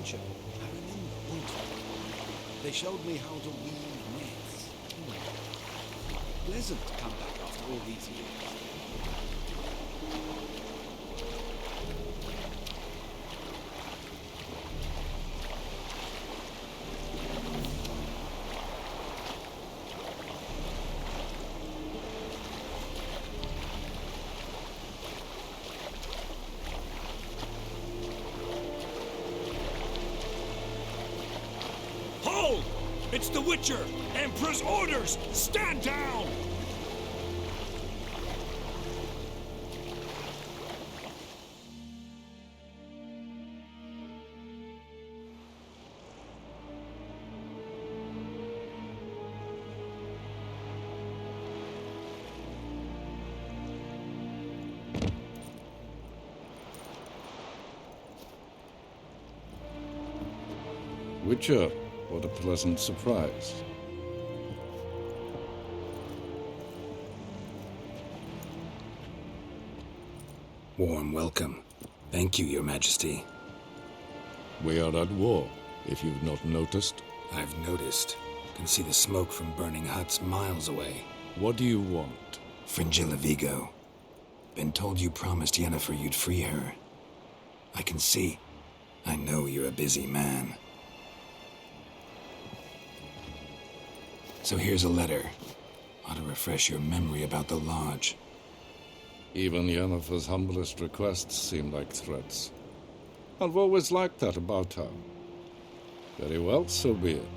Witcher. I remember Winthrop. They showed me how to weave nets. Pleasant to come back after all these years. Hold! It's the Witcher! Emperor's orders! Stand down! Witcher, what a pleasant surprise. Warm welcome. Thank you, Your Majesty. We are at war, if you've not noticed. I've noticed. Can see the smoke from burning huts miles away. What do you want? Fringilla Vigo. Been told you promised Yennefer you'd free her. I can see. I know you're a busy man. So here's a letter. Ought to refresh your memory about the Lodge. Even Yennefer's humblest requests seem like threats. I've always liked that about her. Very well, so be it.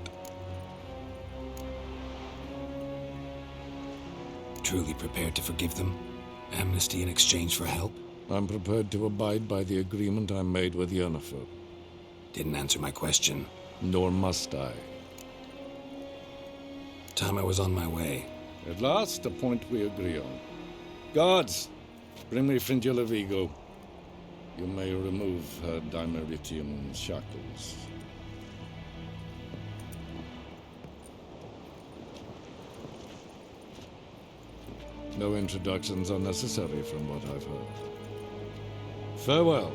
Truly prepared to forgive them? Amnesty in exchange for help? I'm prepared to abide by the agreement I made with Yennefer. Didn't answer my question. Nor must I. Time I was on my way. At last, a point we agree on. Guards, bring me Fringilla Vigo. You may remove her dimeritium shackles. No introductions are necessary from what I've heard. Farewell.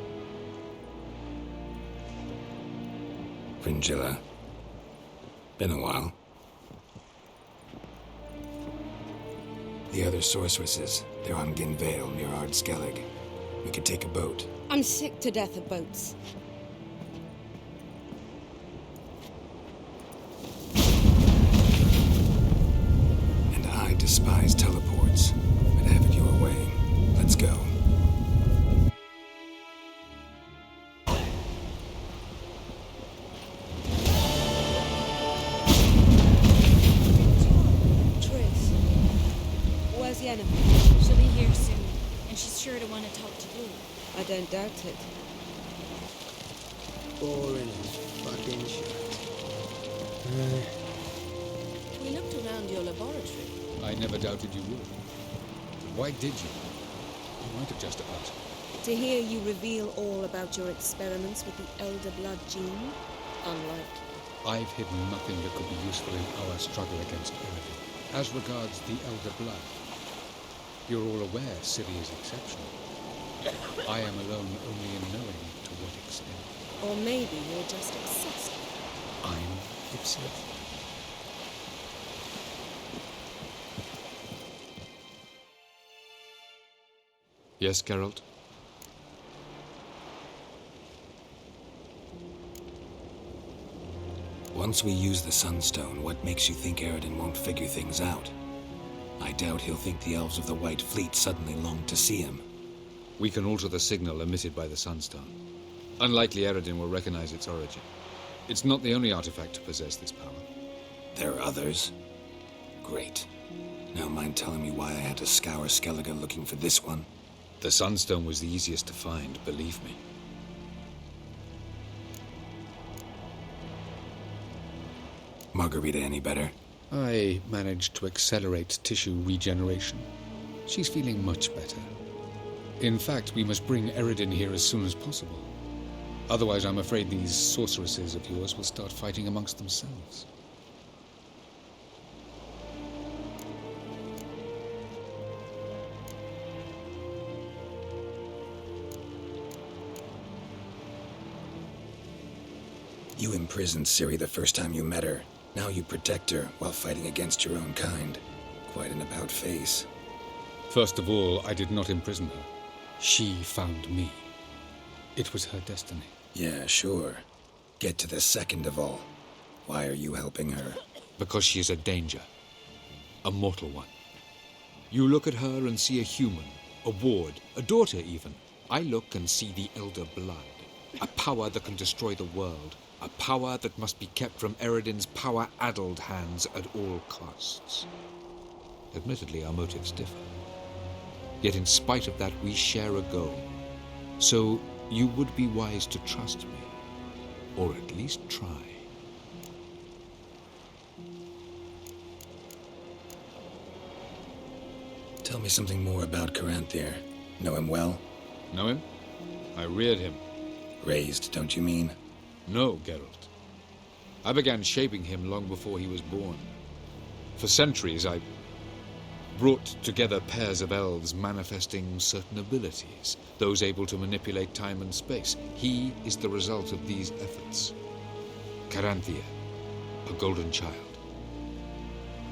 Fringilla. Been a while. The other sorceresses, they're on Ginvale near Ard-Skellig. We could take a boat. I'm sick to death of boats. And I despise teleports, but have it your way. Let's go. Triss, where's Yennefer? She'll be here soon, and she's sure to want to talk to you. I don't doubt it. Boring as fucking shit. We looked around your laboratory. I never doubted you would. Why did you? You might have just about. To hear you reveal all about your experiments with the Elder Blood gene, unlikely. I've hidden nothing that could be useful in our struggle against Eredin. As regards the Elder Blood, you're all aware Ciri is exceptional. I am alone only in knowing to what extent. Or maybe you're just obsessed. I'm obsessed. Yes, Geralt? Once we use the Sunstone, what makes you think Eredin won't figure things out? I doubt he'll think the elves of the White Fleet suddenly longed to see him. We can alter the signal emitted by the Sunstone. Unlikely Eredin will recognize its origin. It's not the only artifact to possess this power. There are others? Great. Now mind telling me why I had to scour Skellige looking for this one? The Sunstone was the easiest to find, believe me. Margarita any better? I managed to accelerate tissue regeneration. She's feeling much better. In fact, we must bring Eredin here as soon as possible. Otherwise, I'm afraid these sorceresses of yours will start fighting amongst themselves. You imprisoned Ciri the first time you met her. Now you protect her while fighting against your own kind. Quite an about-face. First of all, I did not imprison her. She found me. It was her destiny. Yeah, sure. Get to the second of all. Why are you helping her? Because she is a danger. A mortal one. You look at her and see a human, a ward, a daughter even. I look and see the Elder Blood. A power that can destroy the world. A power that must be kept from Eredin's power-addled hands at all costs. Admittedly, our motives differ. Yet in spite of that, we share a goal. So you would be wise to trust me. Or at least try. Tell me something more about Caranthir. Know him well? Know him? I reared him. Raised, don't you mean? No, Geralt. I began shaping him long before he was born. For centuries, I brought together pairs of elves manifesting certain abilities, those able to manipulate time and space. He is the result of these efforts. Caranthir, a golden child.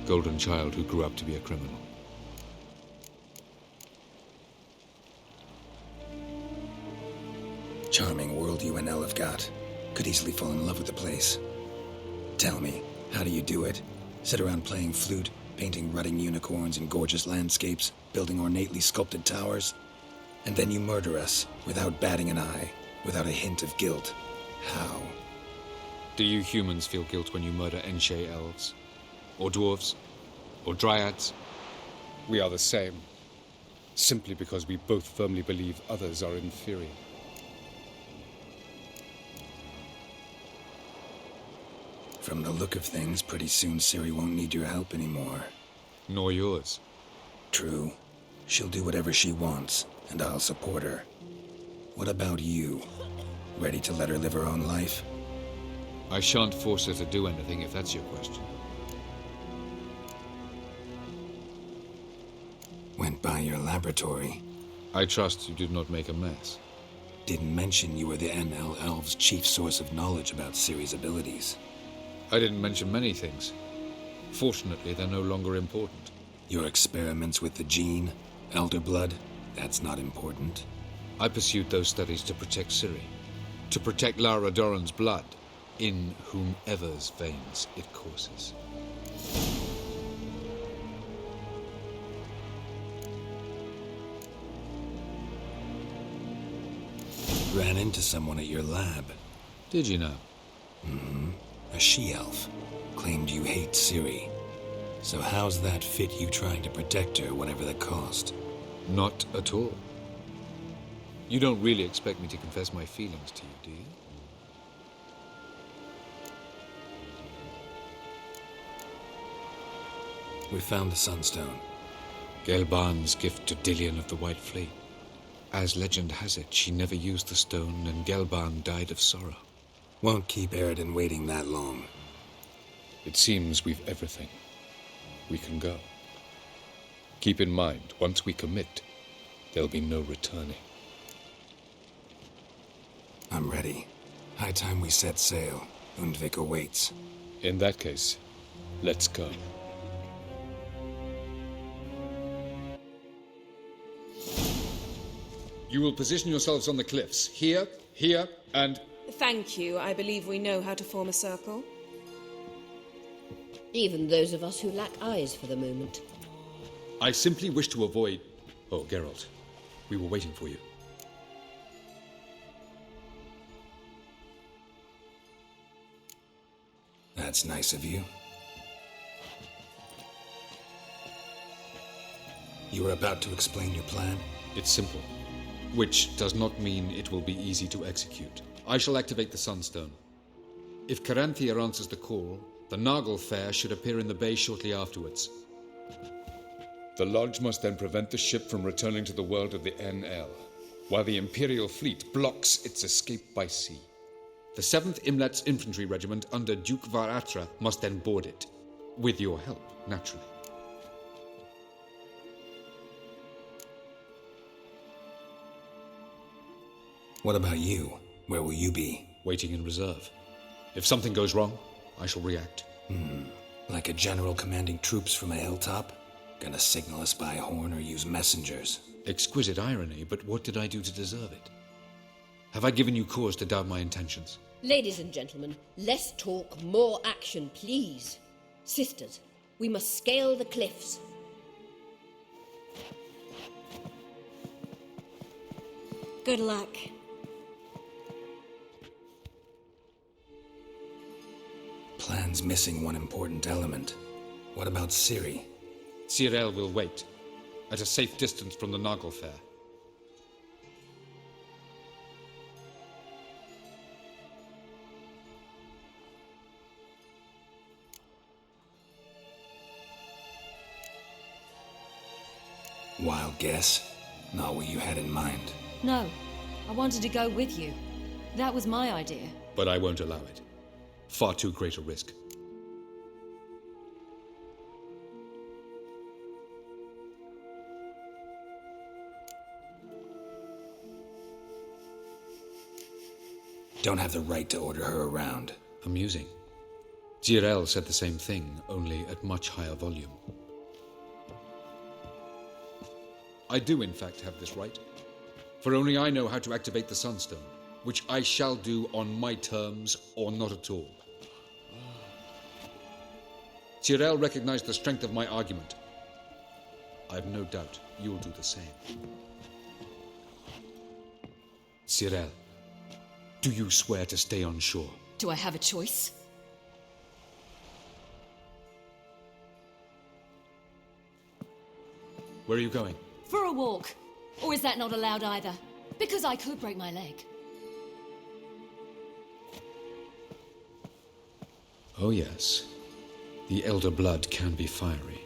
Golden child who grew up to be a criminal. Charming world you and Elle have got. Could easily fall in love with the place. Tell me, how do you do it? Sit around playing flute, painting rutting unicorns in gorgeous landscapes, building ornately sculpted towers? And then you murder us, without batting an eye, without a hint of guilt. How? Do you humans feel guilt when you murder Enshe elves? Or dwarves? Or dryads? We are the same. Simply because we both firmly believe others are inferior. From the look of things, pretty soon Ciri won't need your help anymore. Nor yours. True. She'll do whatever she wants, and I'll support her. What about you? Ready to let her live her own life? I shan't force her to do anything if that's your question. Went by your laboratory. I trust you did not make a mess. Didn't mention you were the NL Elves' chief source of knowledge about Ciri's abilities. I didn't mention many things. Fortunately, they're no longer important. Your experiments with the gene, Elder Blood, that's not important. I pursued those studies to protect Ciri. To protect Lara Doran's blood, in whomever's veins it courses. Ran into someone at your lab. Did you know? Mm-hmm. A she-elf. Claimed you hate Ciri. So how's that fit you trying to protect her, whatever the cost? Not at all. You don't really expect me to confess my feelings to you, do you? We found the Sunstone. Gelban's gift to Dillion of the White Fleet. As legend has it, she never used the stone, and Gelban died of sorrow. Won't keep Eredin waiting that long. It seems we've everything. We can go. Keep in mind, once we commit, there'll be no returning. I'm ready. High time we set sail. Undvik awaits. In that case, let's go. You will position yourselves on the cliffs. Here, here, and... Thank you. I believe we know how to form a circle. Even those of us who lack eyes for the moment. I simply wish to avoid... Oh, Geralt. We were waiting for you. That's nice of you. You were about to explain your plan? It's simple. Which does not mean it will be easy to execute. I shall activate the Sunstone. If Caranthir answers the call, the Nargle Fair should appear in the bay shortly afterwards. The Lodge must then prevent the ship from returning to the world of the NL, while the Imperial fleet blocks its escape by sea. The 7th Imlet's Infantry Regiment under Duke Varatra must then board it. With your help, naturally. What about you? Where will you be? Waiting in reserve. If something goes wrong, I shall react. Like a general commanding troops from a hilltop? Gonna signal us by horn or use messengers? Exquisite irony, but what did I do to deserve it? Have I given you cause to doubt my intentions? Ladies and gentlemen, less talk, more action, please. Sisters, we must scale the cliffs. Good luck. Plan's missing one important element. What about Ciri? Cyril will wait, at a safe distance from the Nagelfair. Wild guess? Not what you had in mind. No, I wanted to go with you. That was my idea. But I won't allow it. Far too great a risk. Don't have the right to order her around. Amusing. Cyril said the same thing, only at much higher volume. I do, in fact, have this right. For only I know how to activate the Sunstone, which I shall do on my terms or not at all. Cyril recognized the strength of my argument. I have no doubt you'll do the same. Cyril, do you swear to stay on shore? Do I have a choice? Where are you going? For a walk. Or is that not allowed either? Because I could break my leg. Oh yes. The elder blood can be fiery.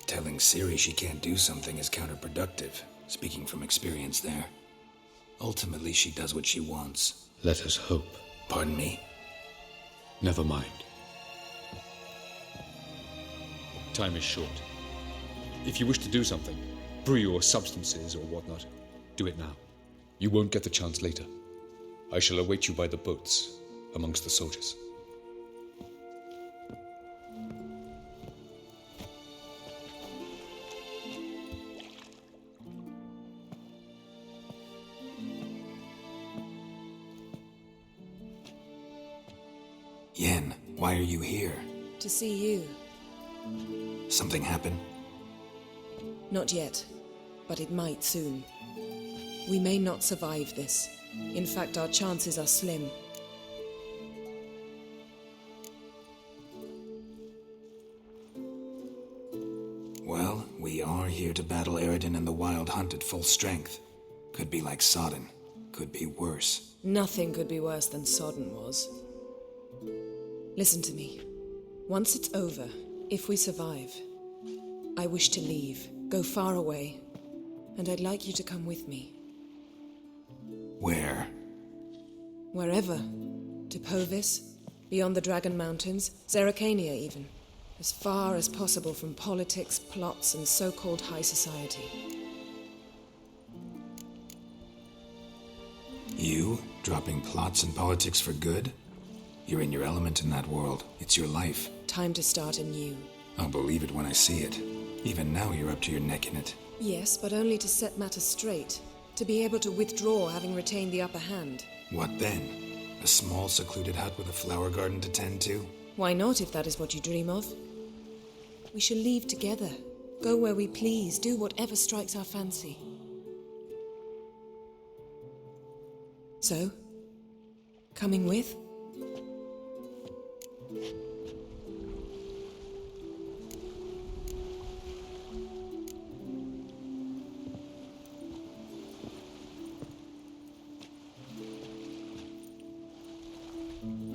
Telling Ciri she can't do something is counterproductive, speaking from experience there. Ultimately, she does what she wants. Let us hope. Pardon me? Never mind. Time is short. If you wish to do something, brew your substances or whatnot, do it now. You won't get the chance later. I shall await you by the boats, amongst the soldiers. Yen, why are you here? To see you. Something happen? Not yet, but it might soon. We may not survive this. In fact, our chances are slim. Well, we are here to battle Eredin and the Wild Hunt at full strength. Could be like Sodden. Could be worse. Nothing could be worse than Sodden was. Listen to me. Once it's over, if we survive, I wish to leave, go far away, and I'd like you to come with me. Where? Wherever. To Povis, beyond the Dragon Mountains, Zerrikania even. As far as possible from politics, plots, and so-called high society. You? Dropping plots and politics for good? You're in your element in that world. It's your life. Time to start anew. I'll believe it when I see it. Even now you're up to your neck in it. Yes, but only to set matters straight. To be able to withdraw having retained the upper hand. What then? A small secluded hut with a flower garden to tend to? Why not, if that is what you dream of? We shall leave together. Go where we please, do whatever strikes our fancy. So? Coming with?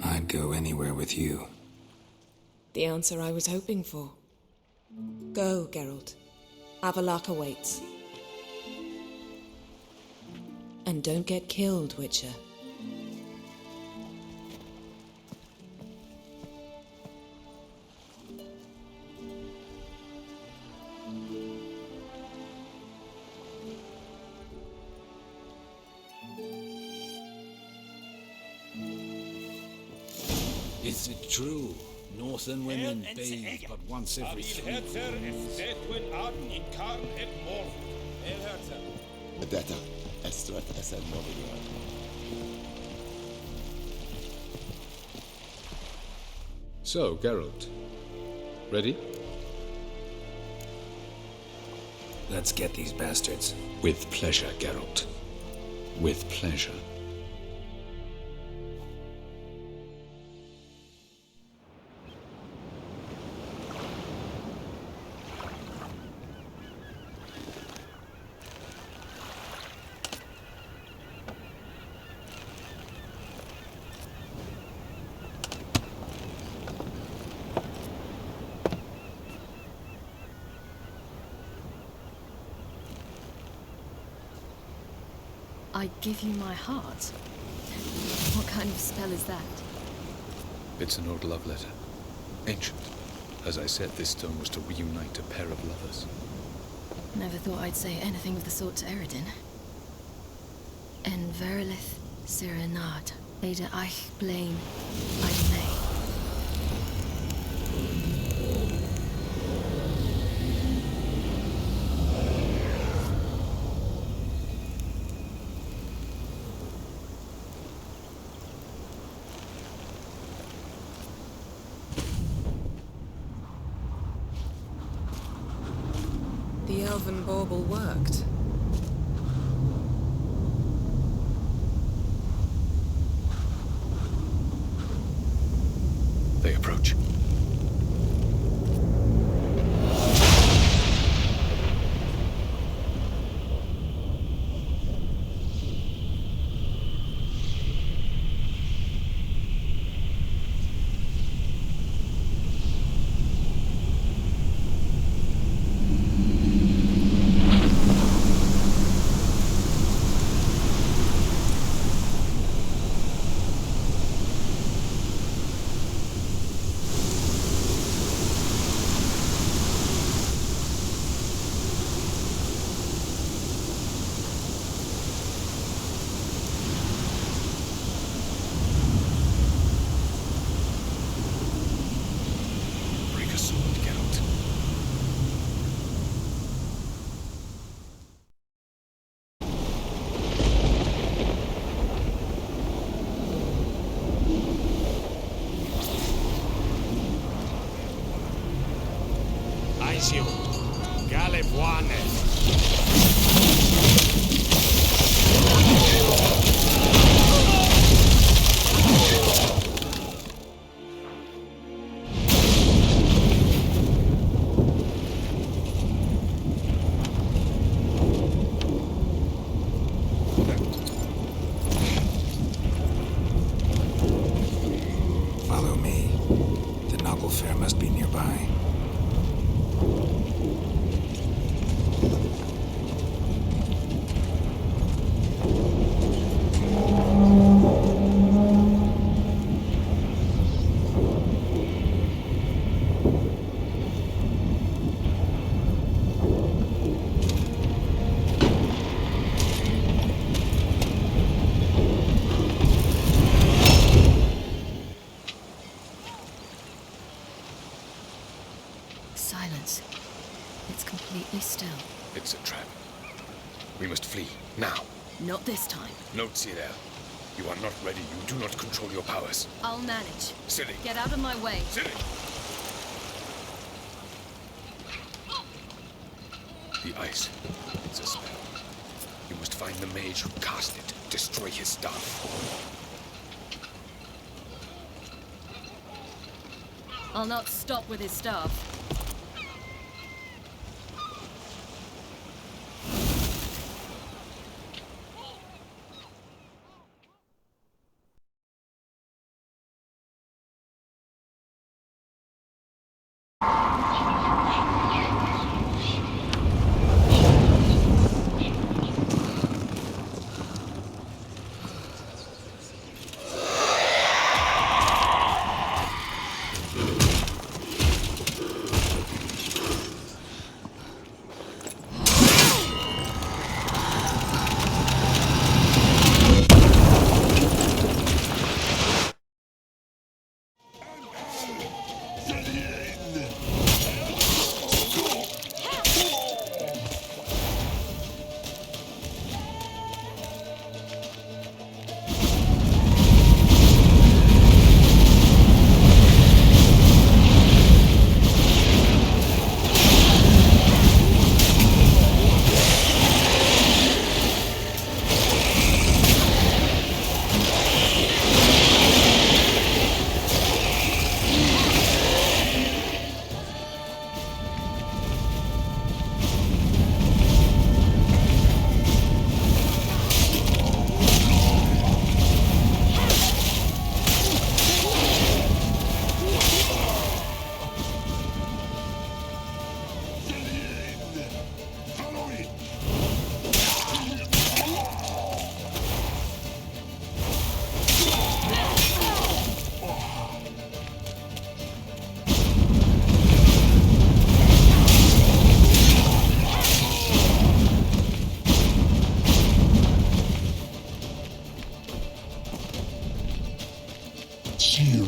I'd go anywhere with you. The answer I was hoping for. Go, Geralt. Avalak awaits. And don't get killed, Witcher. Is it true? Northern women bathe but once every 3 months. Detta, Estret Esed Novigra. So, Geralt. Ready? Let's get these bastards. With pleasure, Geralt. With pleasure. I give you my heart? What kind of spell is that? It's an old love letter. Ancient. As I said, this stone was to reunite a pair of lovers. Never thought I'd say anything of the sort to Eredin. En verilith serenad, Ada eich blaen, I may. The elven bauble worked. They approach. Aisiu, Galebuane. Follow me. The Nagelfair must be nearby. Silence. It's completely still. It's a trap. We must flee, now. Not this time. No, Ciri. You are not ready. You do not control your powers. I'll manage. Ciri! Get out of my way. Ciri! The ice. It's a spell. You must find the mage who cast it. Destroy his staff. I'll not stop with his staff. Ciri,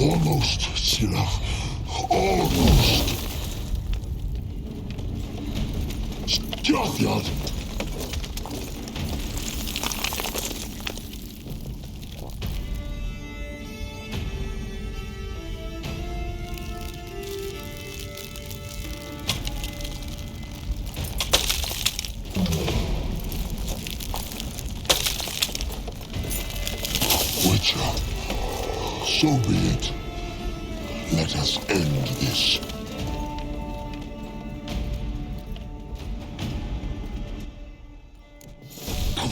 Almost, Ciri. Almost. Geralt! Witcher, so be it. Let us end this.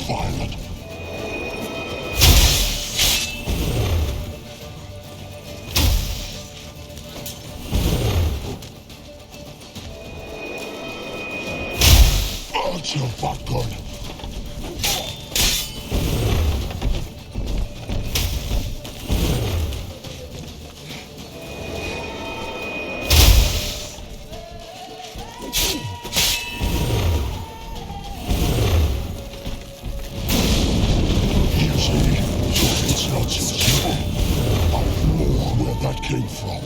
Violet. Answer, fucker. Came from.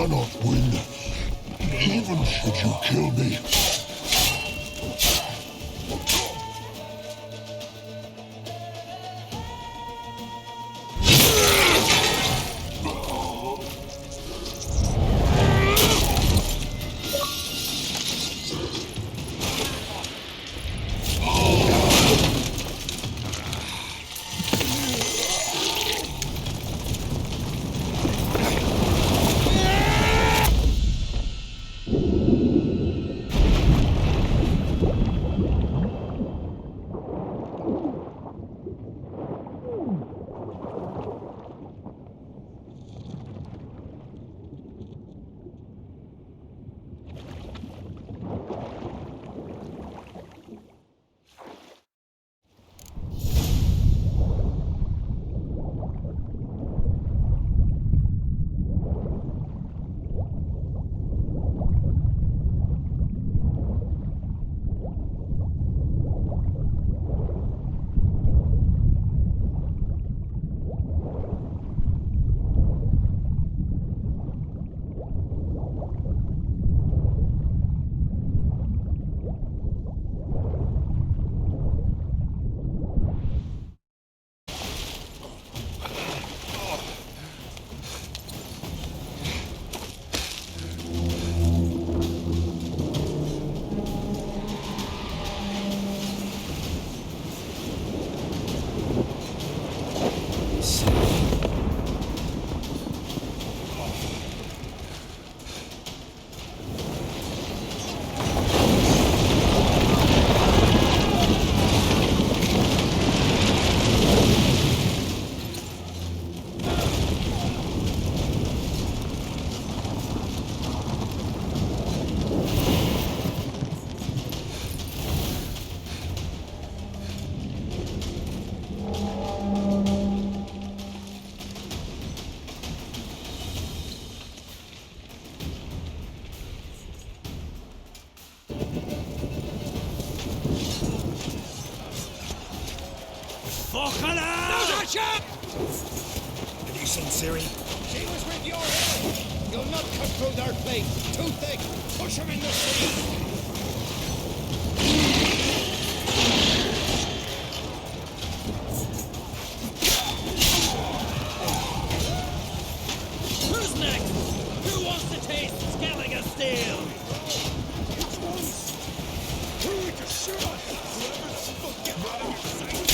cannot win, even should you kill me. Have you seen Ciri? She was with your head! You'll not cut through their plate! Too thick! Push him in the sea! Who's next? Who wants to taste Skelliger steel? Which ones? Who would you shoot? Whoever's fucking out of your sight!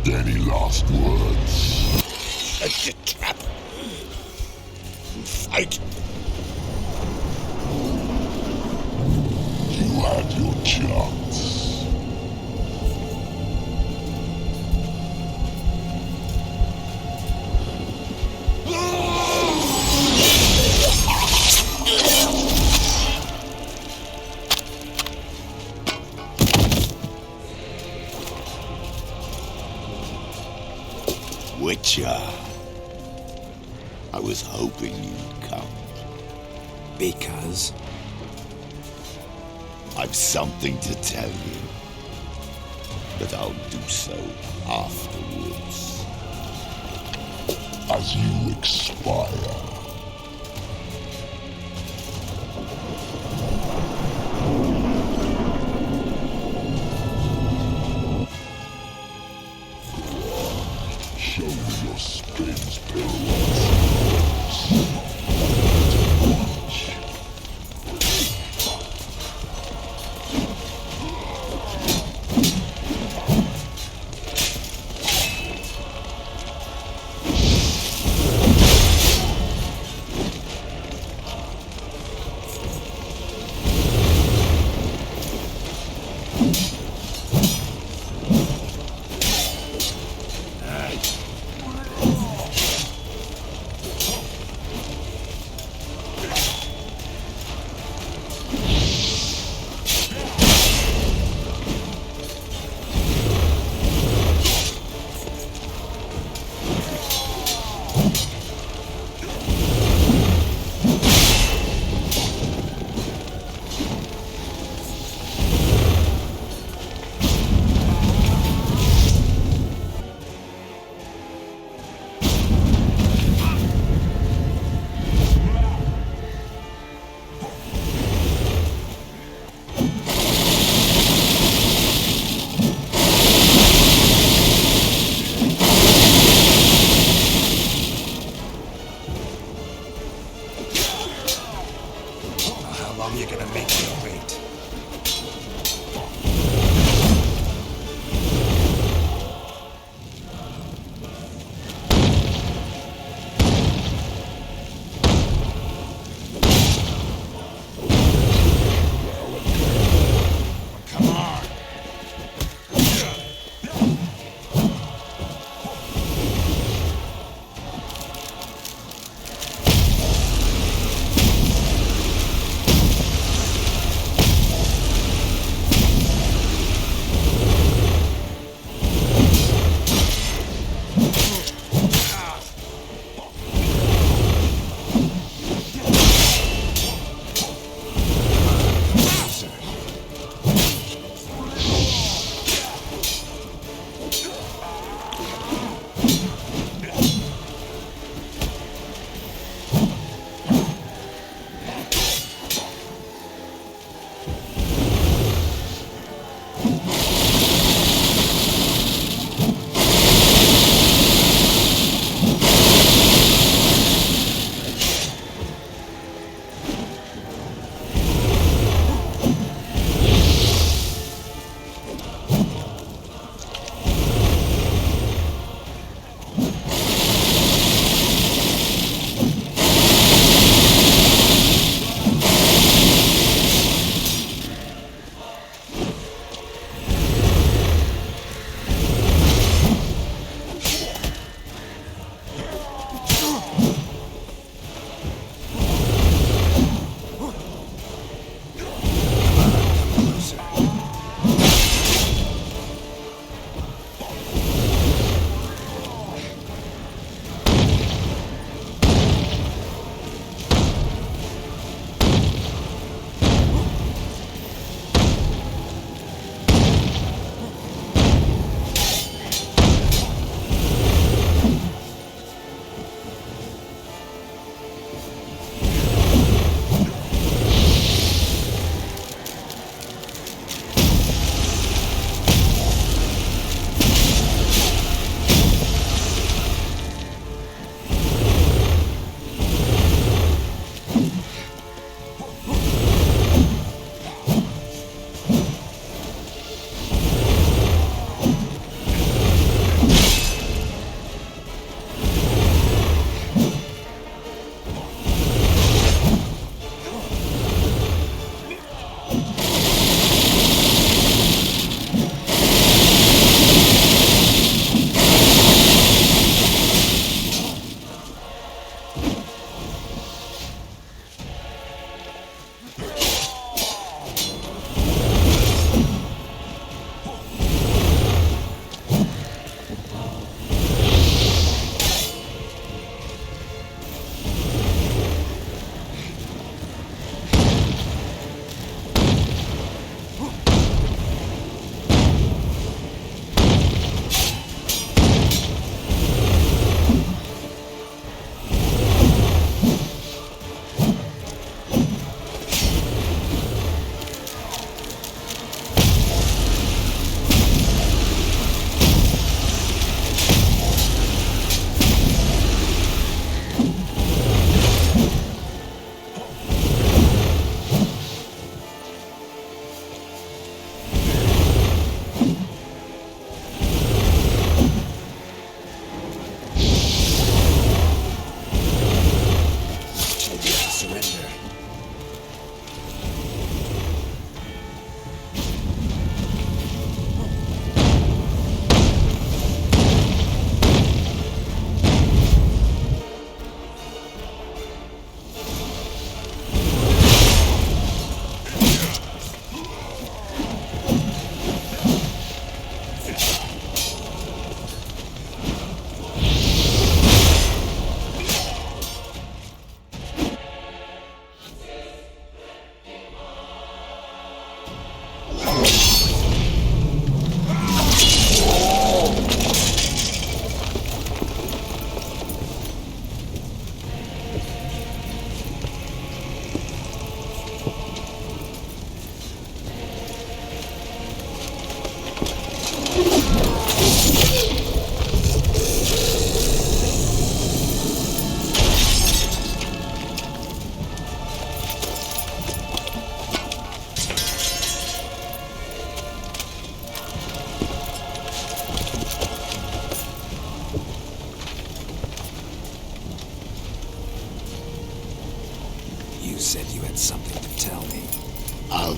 Any last words? Set the trap. Fight. Witcher. I was hoping you'd come. Because? I've something to tell you. But I'll do so afterwards. As you expire. Show me your spins,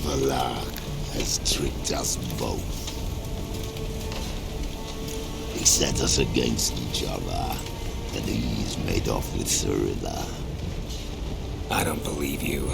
Valak has tricked us both. He set us against each other, and he's made off with Ciri. I don't believe you.